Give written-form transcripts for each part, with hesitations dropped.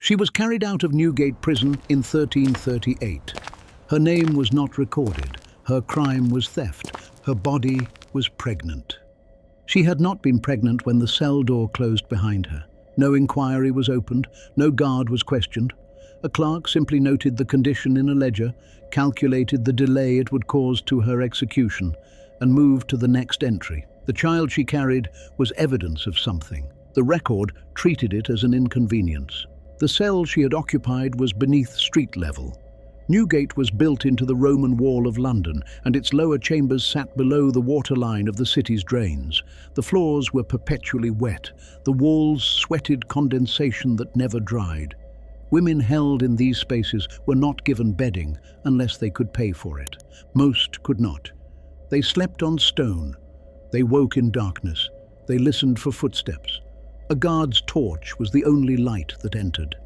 She was carried out of Newgate Prison in 1338. Her name was not recorded. Her crime was theft. Her body was pregnant. She had not been pregnant when the cell door closed behind her. No inquiry was opened. No guard was questioned. A clerk simply noted the condition in a ledger, calculated the delay it would cause to her execution, and moved to the next entry. The child she carried was evidence of something. The record treated it as an inconvenience. The cell she had occupied was beneath street level. Newgate was built into the Roman wall of London, and its lower chambers sat below the waterline of the city's drains. The floors were perpetually wet. The walls sweated condensation that never dried. Women held in these spaces were not given bedding unless they could pay for it. Most could not. They slept on stone. They woke in darkness. They listened for footsteps. A guard's torch was the only light that entered.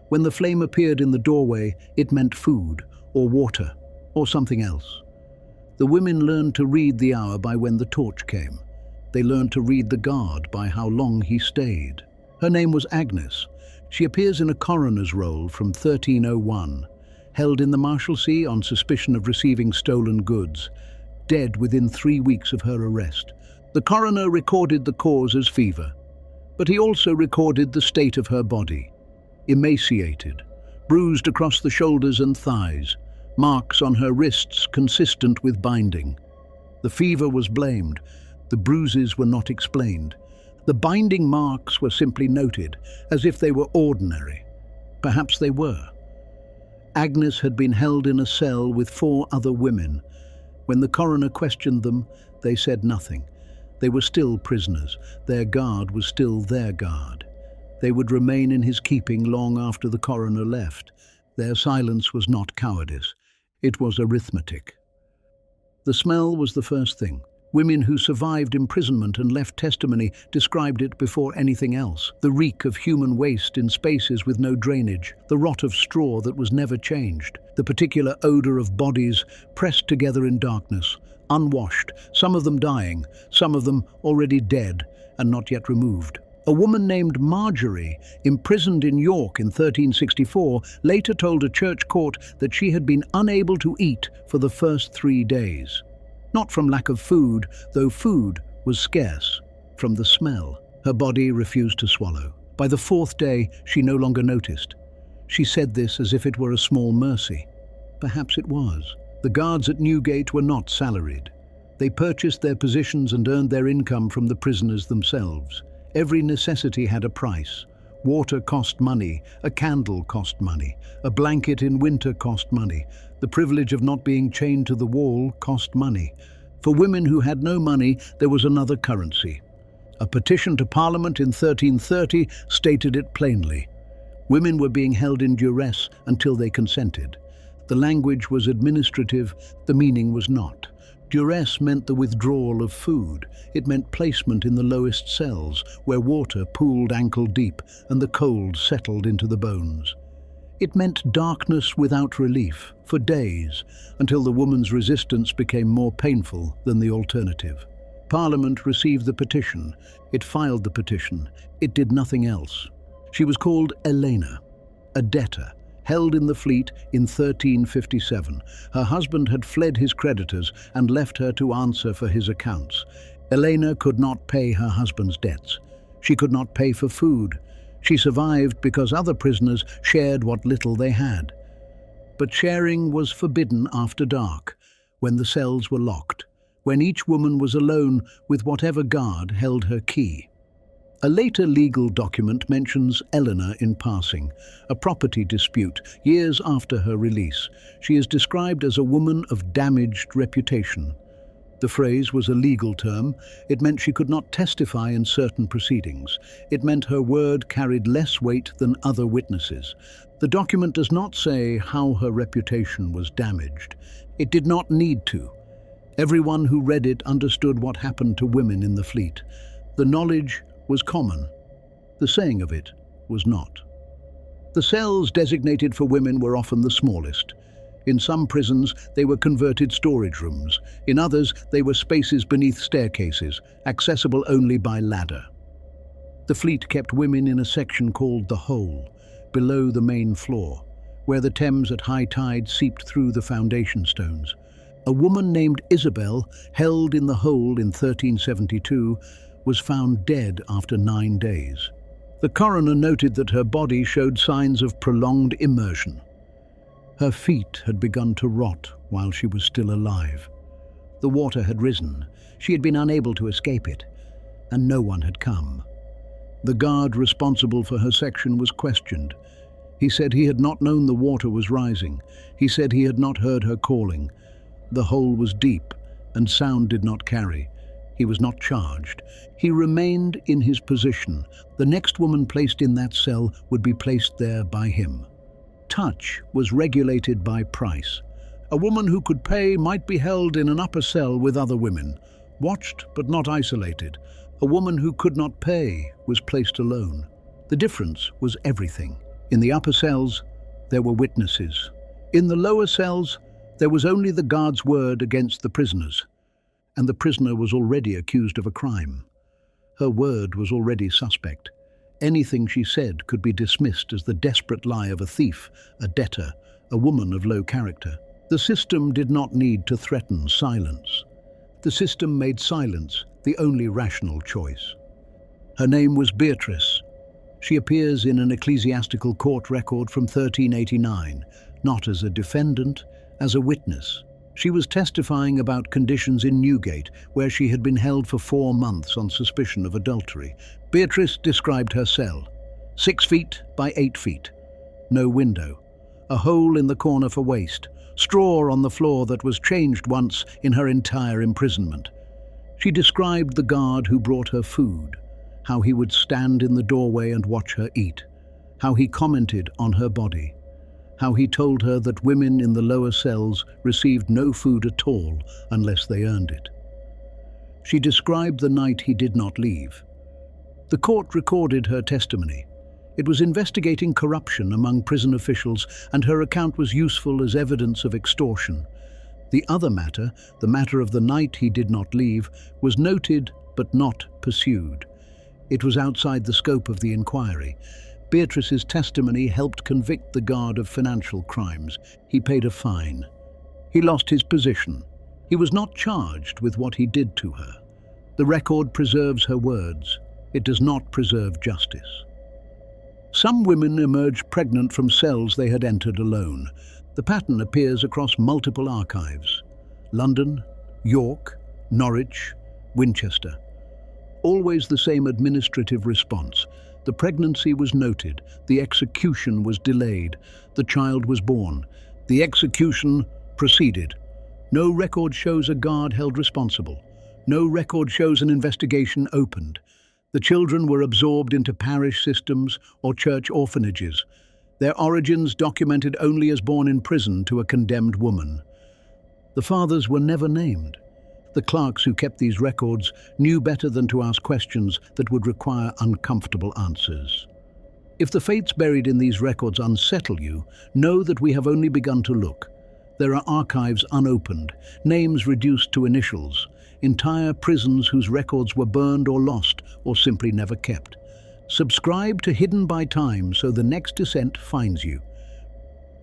When the flame appeared in the doorway, it meant food, or water, or something else. The women learned to read the hour by when the torch came. They learned to read the guard by how long he stayed. Her name was Agnes. She appears in a coroner's roll from 1301, held in the Marshalsea on suspicion of receiving stolen goods, dead within 3 weeks of her arrest. The coroner recorded the cause as fever, but he also recorded the state of her body. Emaciated, bruised across the shoulders and thighs, marks on her wrists consistent with binding. The fever was blamed. The bruises were not explained. The binding marks were simply noted, as if they were ordinary. Perhaps they were. Agnes had been held in a cell with 4 other women. When the coroner questioned them, they said nothing. They were still prisoners. Their guard was still their guard. They would remain in his keeping long after the coroner left. Their silence was not cowardice. It was arithmetic. The smell was the first thing. Women who survived imprisonment and left testimony described it before anything else. The reek of human waste in spaces with no drainage, the rot of straw that was never changed, the particular odor of bodies pressed together in darkness, unwashed, some of them dying, some of them already dead and not yet removed. A woman named Marjorie, imprisoned in York in 1364, later told a church court that she had been unable to eat for the first 3 days. Not from lack of food, though food was scarce. From the smell, her body refused to swallow. By the 4th day, she no longer noticed. She said this as if it were a small mercy. Perhaps it was. The guards at Newgate were not salaried. They purchased their positions and earned their income from the prisoners themselves. Every necessity had a price. Water cost money, a candle cost money, a blanket in winter cost money. The privilege of not being chained to the wall cost money. For women who had no money, there was another currency. A petition to Parliament in 1330 stated it plainly. Women were being held in duress until they consented. The language was administrative, the meaning was not. Duress meant the withdrawal of food. It meant placement in the lowest cells, where water pooled ankle deep and the cold settled into the bones. It meant darkness without relief, for days, until the woman's resistance became more painful than the alternative. Parliament received the petition. It filed the petition. It did nothing else. She was called Elena, a debtor, held in the Fleet in 1357. Her husband had fled his creditors and left her to answer for his accounts. Elena could not pay her husband's debts. She could not pay for food. She survived because other prisoners shared what little they had. But sharing was forbidden after dark, when the cells were locked, when each woman was alone with whatever guard held her key. A later legal document mentions Eleanor in passing, a property dispute years after her release. She is described as a woman of damaged reputation. The phrase was a legal term. It meant she could not testify in certain proceedings. It meant her word carried less weight than other witnesses. The document does not say how her reputation was damaged. It did not need to. Everyone who read it understood what happened to women in the Fleet. The knowledge was common. The saying of it was not. The cells designated for women were often the smallest. In some prisons, they were converted storage rooms. In others, they were spaces beneath staircases, accessible only by ladder. The Fleet kept women in a section called the Hole. below the main floor, where the Thames at high tide seeped through the foundation stones. A woman named Isabel, held in the hole in 1372, was found dead after 9 days. The coroner noted that her body showed signs of prolonged immersion. Her feet had begun to rot while she was still alive. The water had risen, she had been unable to escape it, and no one had come. The guard responsible for her section was questioned. He said he had not known the water was rising. He said he had not heard her calling. The hole was deep, and sound did not carry. He was not charged. He remained in his position. The next woman placed in that cell would be placed there by him. Touch was regulated by price. A woman who could pay might be held in an upper cell with other women, watched but not isolated. A woman who could not pay was placed alone. The difference was everything. In the upper cells, there were witnesses. In the lower cells, there was only the guard's word against the prisoners, and the prisoner was already accused of a crime. Her word was already suspect. Anything she said could be dismissed as the desperate lie of a thief, a debtor, a woman of low character. The system did not need to threaten silence. The system made silence the only rational choice. Her name was Beatrice. She appears in an ecclesiastical court record from 1389, not as a defendant, as a witness. She was testifying about conditions in Newgate, where she had been held for 4 months on suspicion of adultery. Beatrice described her cell: 6 feet by 8 feet, no window, a hole in the corner for waste, straw on the floor that was changed once in her entire imprisonment. She described the guard who brought her food, how he would stand in the doorway and watch her eat, how he commented on her body, how he told her that women in the lower cells received no food at all unless they earned it. She described the night he did not leave. The court recorded her testimony. It was investigating corruption among prison officials, and her account was useful as evidence of extortion. The other matter, the matter of the night he did not leave, was noted but not pursued. It was outside the scope of the inquiry. Beatrice's testimony helped convict the guard of financial crimes. He paid a fine. He lost his position. He was not charged with what he did to her. The record preserves her words. It does not preserve justice. Some women emerged pregnant from cells they had entered alone. The pattern appears across multiple archives: London, York, Norwich, Winchester. Always the same administrative response. The pregnancy was noted, the execution was delayed, the child was born, the execution proceeded. No record shows a guard held responsible. No record shows an investigation opened. The children were absorbed into parish systems or church orphanages, their origins documented only as born in prison to a condemned woman. The fathers were never named. The clerks who kept these records knew better than to ask questions that would require uncomfortable answers. If the fates buried in these records unsettle you, know that we have only begun to look. There are archives unopened, names reduced to initials, entire prisons whose records were burned or lost or simply never kept. Subscribe to Hidden by Time so the next descent finds you.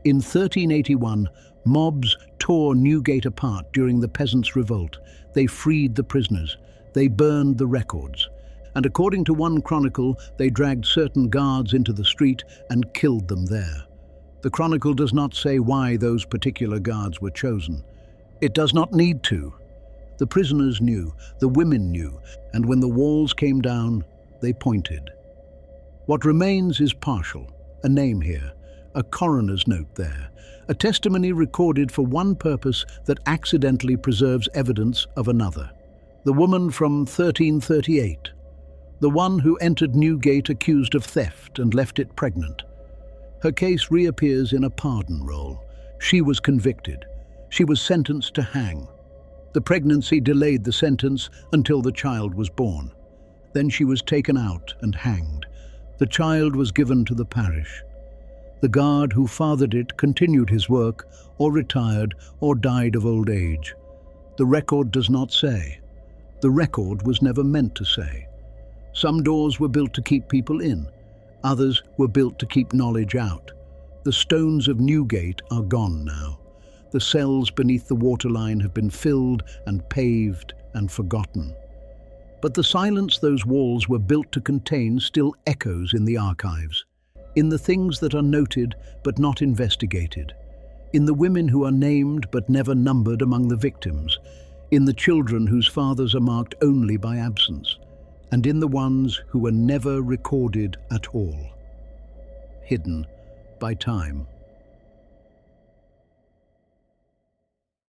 In 1381, mobs tore Newgate apart during the Peasants' Revolt. They freed the prisoners. They burned the records. And according to one chronicle, they dragged certain guards into the street and killed them there. The chronicle does not say why those particular guards were chosen. It does not need to. The prisoners knew, the women knew, and when the walls came down, they pointed. What remains is partial, a name here, a coroner's note there, a testimony recorded for one purpose that accidentally preserves evidence of another. The woman from 1338, the one who entered Newgate accused of theft and left it pregnant. Her case reappears in a pardon roll. She was convicted. She was sentenced to hang. The pregnancy delayed the sentence until the child was born. Then she was taken out and hanged. The child was given to the parish. The guard who fathered it continued his work, or retired, or died of old age. The record does not say. The record was never meant to say. Some doors were built to keep people in, Others were built to keep knowledge out. The stones of Newgate are gone now. The cells beneath the waterline have been filled and paved and forgotten. But the silence those walls were built to contain still echoes in the archives, in the things that are noted but not investigated, in the women who are named but never numbered among the victims, in the children whose fathers are marked only by absence, and in the ones who were never recorded at all, hidden by time.